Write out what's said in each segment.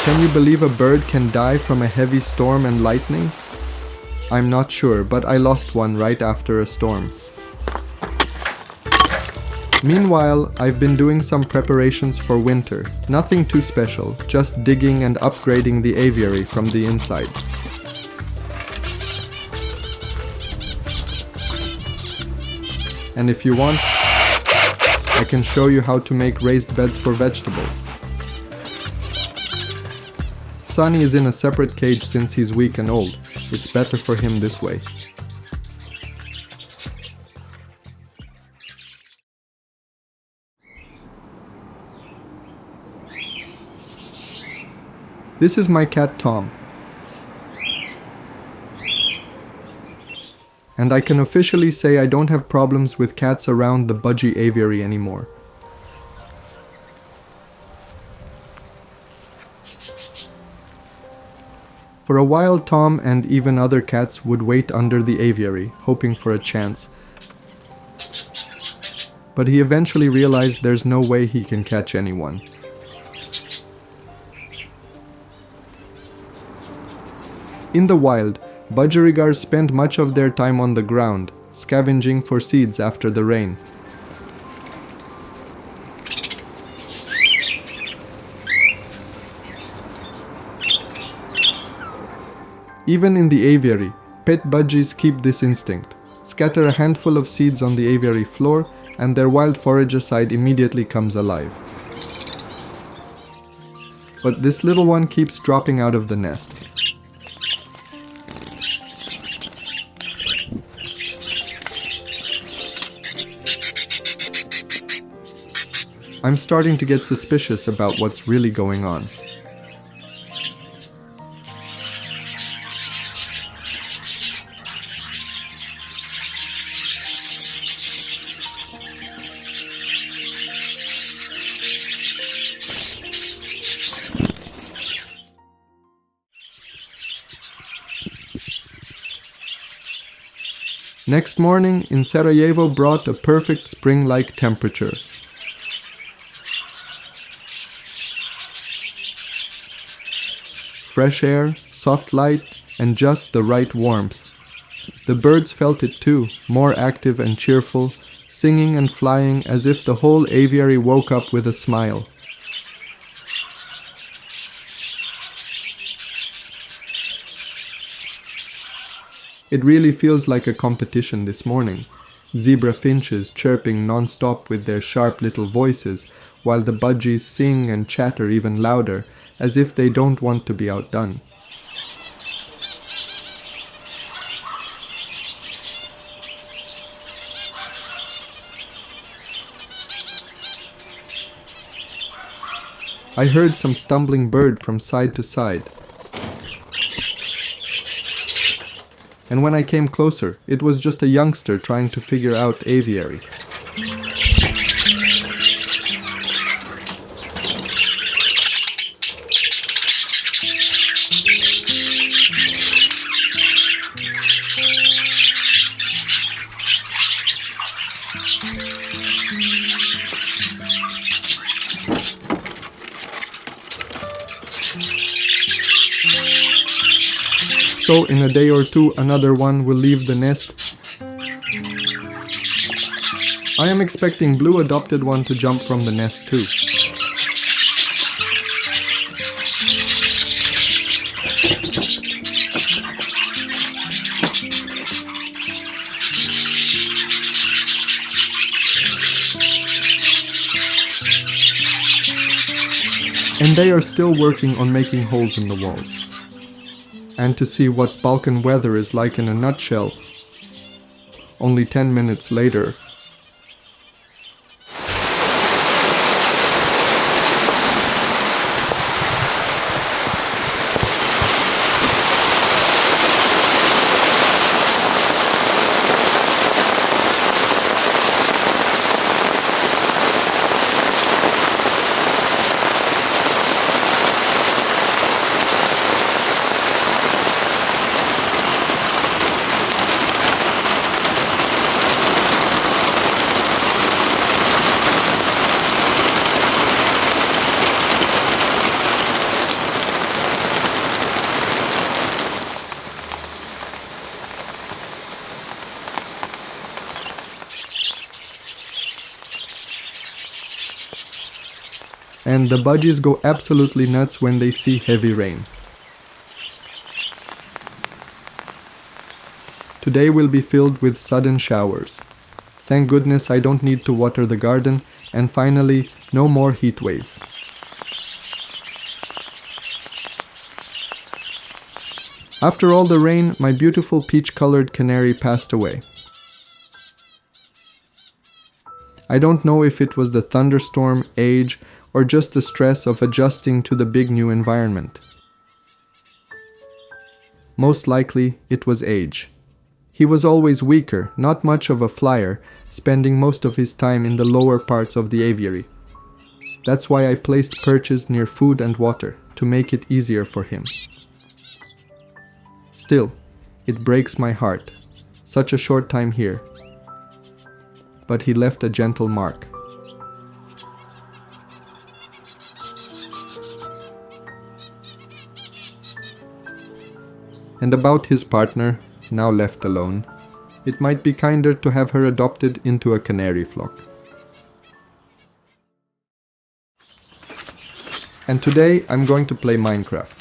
Can you believe a bird can die from a heavy storm and lightning? I'm not sure, but I lost one right after a storm. Meanwhile, I've been doing some preparations for winter. Nothing too special, just digging and upgrading the aviary from the inside. And if you want, I can show you how to make raised beds for vegetables. Sunny is in a separate cage since he's weak and old. It's better for him this way. This is my cat Tom. And I can officially say I don't have problems with cats around the Budgie aviary anymore. For a while, Tom and even other cats would wait under the aviary, hoping for a chance. But he eventually realized there's no way he can catch anyone. In the wild, Budgerigars spend much of their time on the ground, scavenging for seeds after the rain. Even in the aviary, pet budgies keep this instinct. Scatter a handful of seeds on the aviary floor, and their wild forager side immediately comes alive. But this little one keeps dropping out of the nest. I'm starting to get suspicious about what's really going on. Next morning in Sarajevo brought a perfect spring-like temperature. Fresh air, soft light, and just the right warmth. The birds felt it too, more active and cheerful, singing and flying as if the whole aviary woke up with a smile. It really feels like a competition this morning. Zebra finches chirping non-stop with their sharp little voices, while the budgies sing and chatter even louder, as if they don't want to be outdone. I heard some stumbling bird from side to side. And when I came closer, it was just a youngster trying to figure out aviary. So in a day or two, another one will leave the nest. I am expecting Blue adopted one to jump from the nest too. And they are still working on making holes in the walls. And to see what Balkan weather is like in a nutshell, only 10 minutes later. and the budgies go absolutely nuts when they see heavy rain. Today will be filled with sudden showers. Thank goodness I don't need to water the garden, and finally, no more heat wave. After all the rain, my beautiful peach-colored canary passed away. I don't know if it was the thunderstorm, age, or just the stress of adjusting to the big new environment. Most likely, it was age. He was always weaker, not much of a flyer, spending most of his time in the lower parts of the aviary. That's why I placed perches near food and water, to make it easier for him. Still, it breaks my heart. Such a short time here. But he left a gentle mark. And about his partner, now left alone, it might be kinder to have her adopted into a canary flock. And today I'm going to play Minecraft.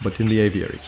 But in the aviary.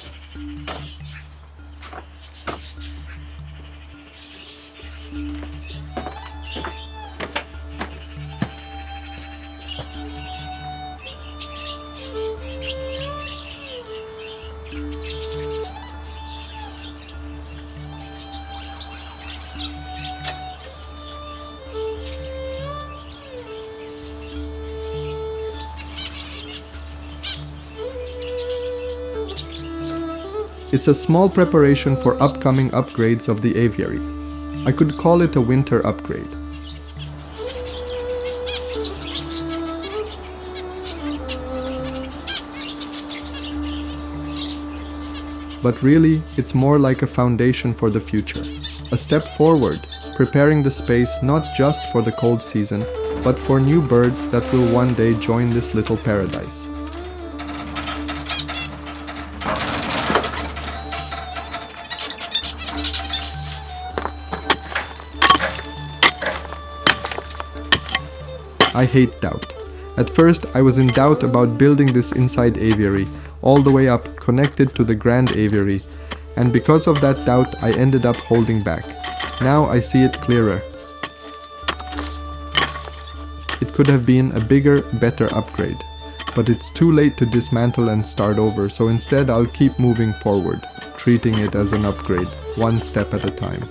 It's a small preparation for upcoming upgrades of the aviary. I could call it a winter upgrade. But really, it's more like a foundation for the future. A step forward, preparing the space not just for the cold season, but for new birds that will one day join this little paradise. I hate doubt. At first, I was in doubt about building this inside aviary, all the way up, connected to the grand aviary, and because of that doubt, I ended up holding back. Now I see it clearer. It could have been a bigger, better upgrade, but it's too late to dismantle and start over, so instead I'll keep moving forward, treating it as an upgrade, one step at a time.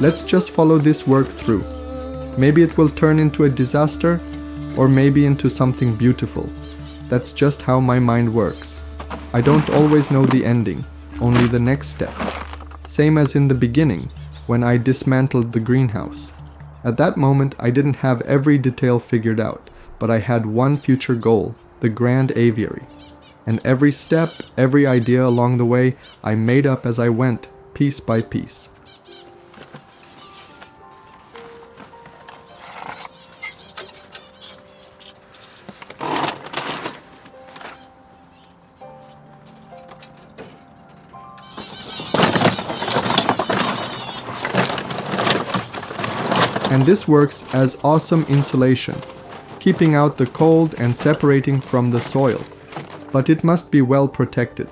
Let's just follow this work through. Maybe it will turn into a disaster, or maybe into something beautiful. That's just how my mind works. I don't always know the ending, only the next step. Same as in the beginning, when I dismantled the greenhouse. At that moment, I didn't have every detail figured out, but I had one future goal, the grand aviary. And every step, every idea along the way, I made up as I went, piece by piece. And this works as awesome insulation, keeping out the cold and separating from the soil. But it must be well protected.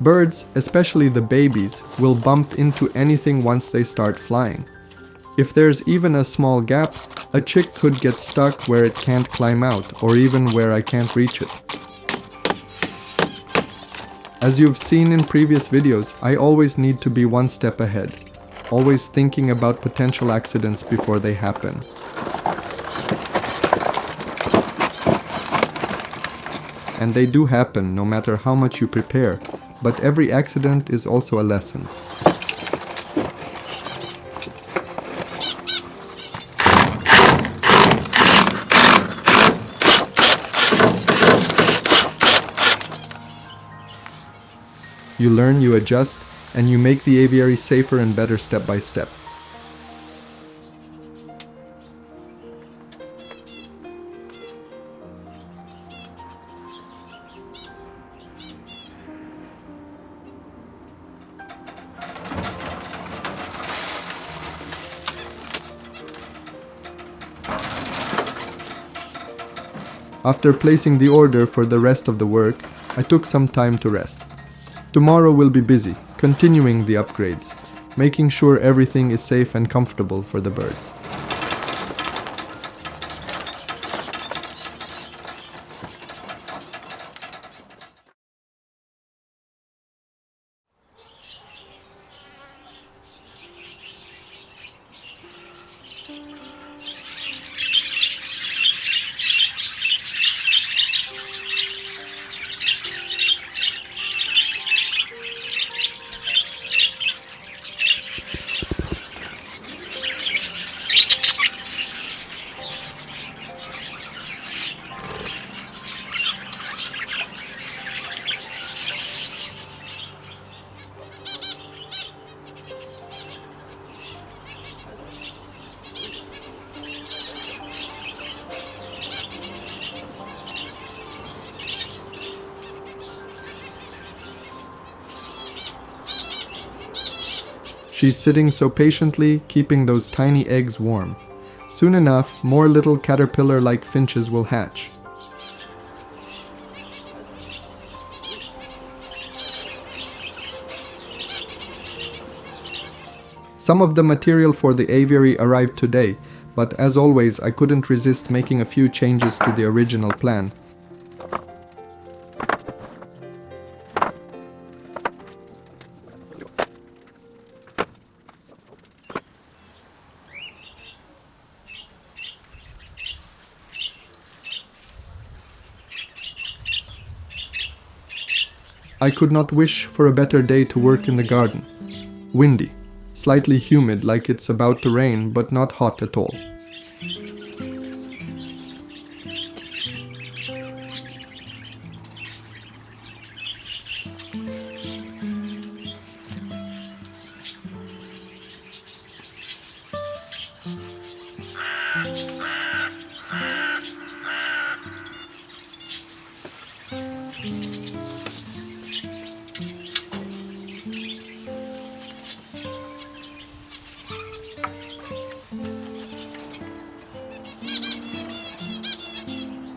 Birds, especially the babies, will bump into anything once they start flying. If there's even a small gap, a chick could get stuck where it can't climb out, or even where I can't reach it. As you've seen in previous videos, I always need to be one step ahead. Always thinking about potential accidents before they happen. And they do happen no matter how much you prepare, but every accident is also a lesson. You learn, you adjust, and you make the aviary safer and better step by step. After placing the order for the rest of the work, I took some time to rest. Tomorrow will be busy, continuing the upgrades, making sure everything is safe and comfortable for the birds. She's sitting so patiently, keeping those tiny eggs warm. Soon enough, more little caterpillar-like finches will hatch. Some of the material for the aviary arrived today, but as always, I couldn't resist making a few changes to the original plan. I could not wish for a better day to work in the garden. Windy, slightly humid like it's about to rain, but not hot at all.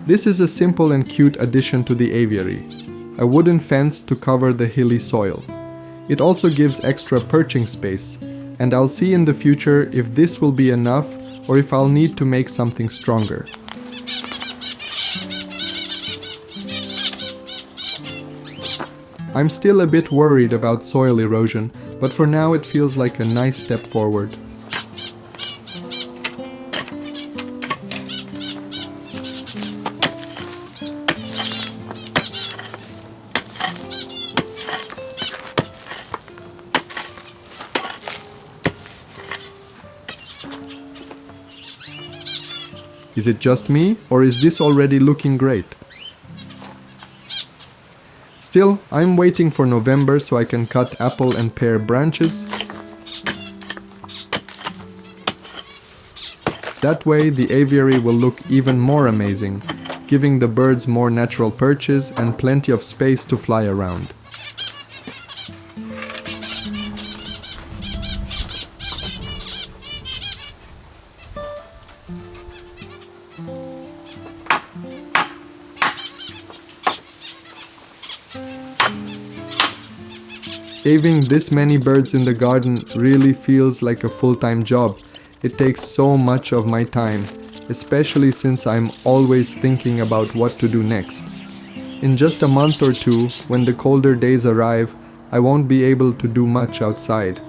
This is a simple and cute addition to the aviary, a wooden fence to cover the hilly soil. It also gives extra perching space, and I'll see in the future if this will be enough or if I'll need to make something stronger. I'm still a bit worried about soil erosion, but for now it feels like a nice step forward. Is it just me, or is this already looking great? Still, I'm waiting for November so I can cut apple and pear branches. That way the aviary will look even more amazing, giving the birds more natural perches and plenty of space to fly around. Having this many birds in the garden really feels like a full-time job. It takes so much of my time, especially since I'm always thinking about what to do next. In just a month or two, when the colder days arrive, I won't be able to do much outside.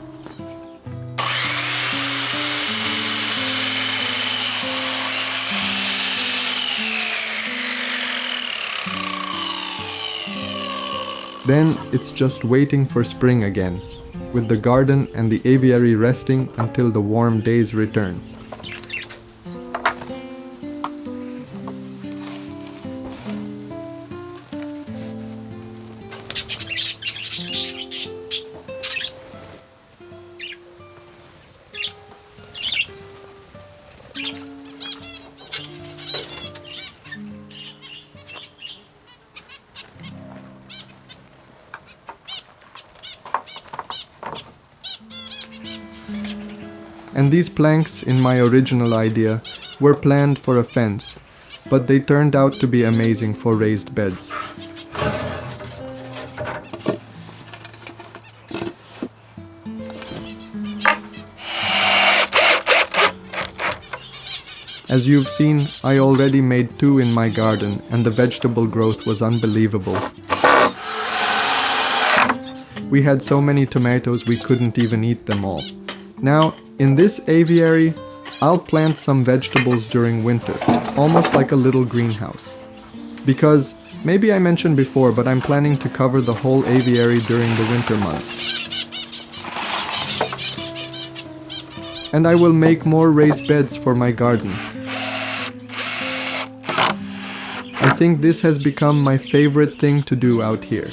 Then it's just waiting for spring again, with the garden and the aviary resting until the warm days return. And these planks, in my original idea, were planned for a fence, but they turned out to be amazing for raised beds. As you've seen, I already made 2 in my garden, and the vegetable growth was unbelievable. We had so many tomatoes we couldn't even eat them all. Now, in this aviary, I'll plant some vegetables during winter, almost like a little greenhouse. Because, maybe I mentioned before, but I'm planning to cover the whole aviary during the winter months. And I will make more raised beds for my garden. I think this has become my favorite thing to do out here.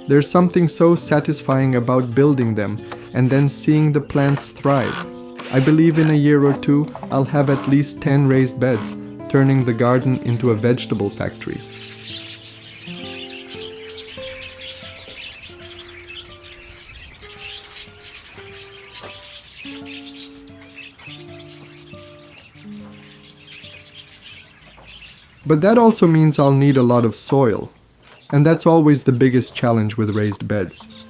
There's something so satisfying about building them and then seeing the plants thrive. I believe in a year or 2 I'll have at least 10 raised beds, turning the garden into a vegetable factory. But that also means I'll need a lot of soil. And that's always the biggest challenge with raised beds.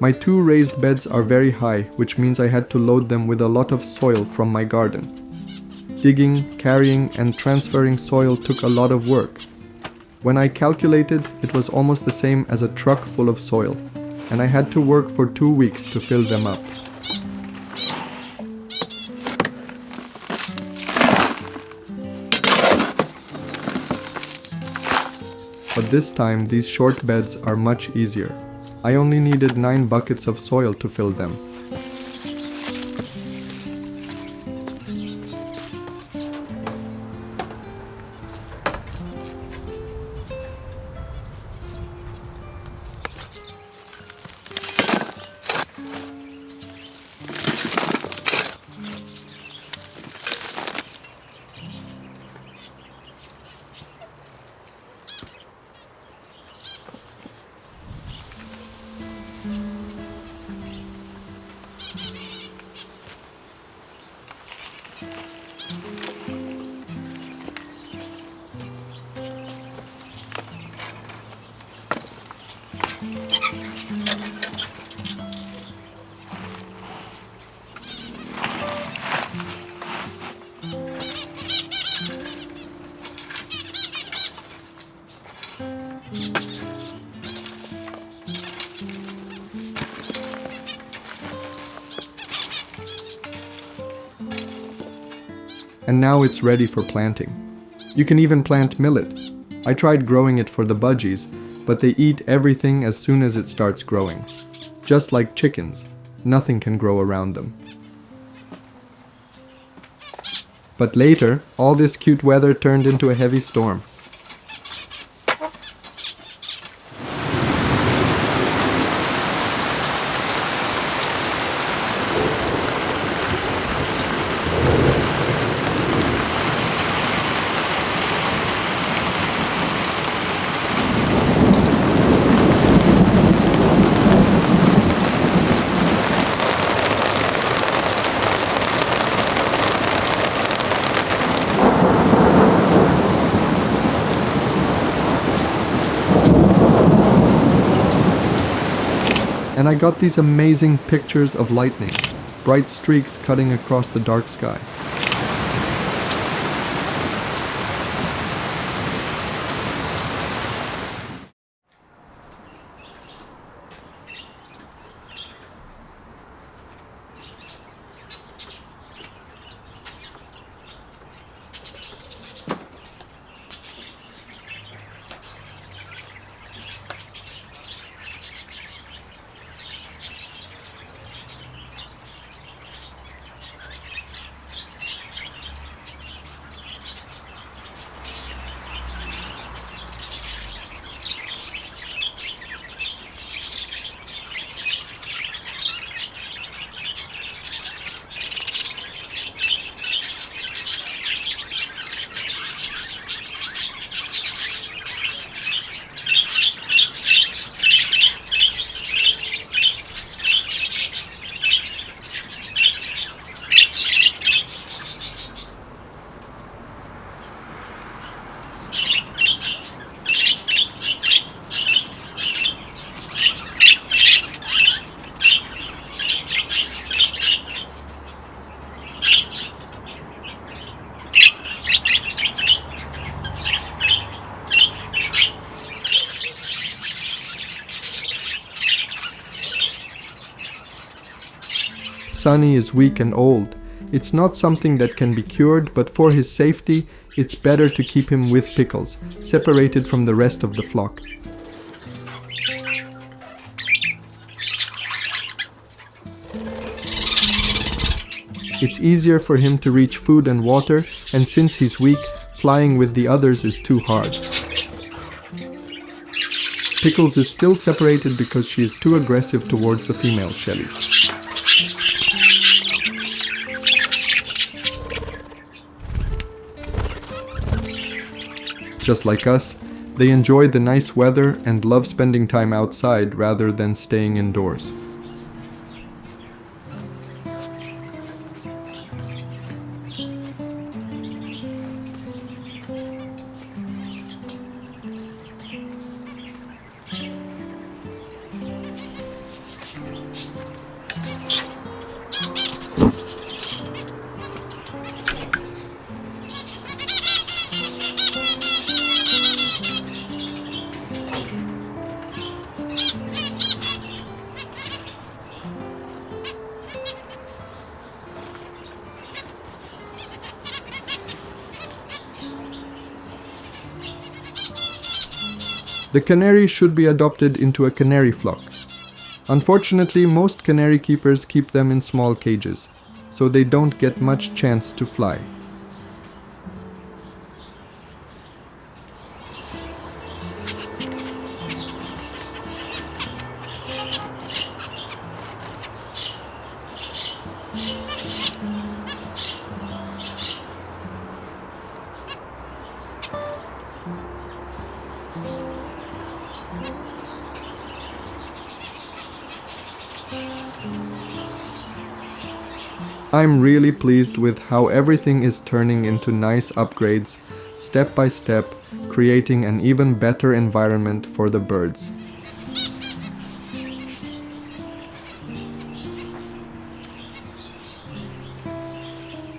My 2 raised beds are very high, which means I had to load them with a lot of soil from my garden. Digging, carrying, and transferring soil took a lot of work. When I calculated, it was almost the same as a truck full of soil, and I had to work for 2 weeks to fill them up. But this time, these short beds are much easier. I only needed 9 buckets of soil to fill them. And now it's ready for planting. You can even plant millet. I tried growing it for the budgies, but they eat everything as soon as it starts growing. Just like chickens, nothing can grow around them. But later, all this cute weather turned into a heavy storm. And I got these amazing pictures of lightning, bright streaks cutting across the dark sky. Sunny is weak and old. It's not something that can be cured, but for his safety, it's better to keep him with Pickles, separated from the rest of the flock. It's easier for him to reach food and water, and since he's weak, flying with the others is too hard. Pickles is still separated because she is too aggressive towards the female Shelly. Just like us, they enjoy the nice weather and love spending time outside rather than staying indoors. The canary should be adopted into a canary flock. Unfortunately, most canary keepers keep them in small cages, so they don't get much chance to fly. I'm really pleased with how everything is turning into nice upgrades, step by step, creating an even better environment for the birds.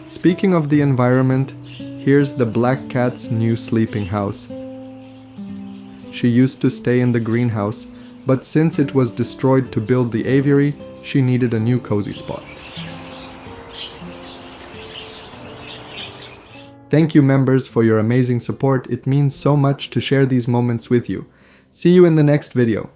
Speaking of the environment, here's the black cat's new sleeping house. She used to stay in the greenhouse, but since it was destroyed to build the aviary, she needed a new cozy spot. Thank you, members, for your amazing support. It means so much to share these moments with you. See you in the next video.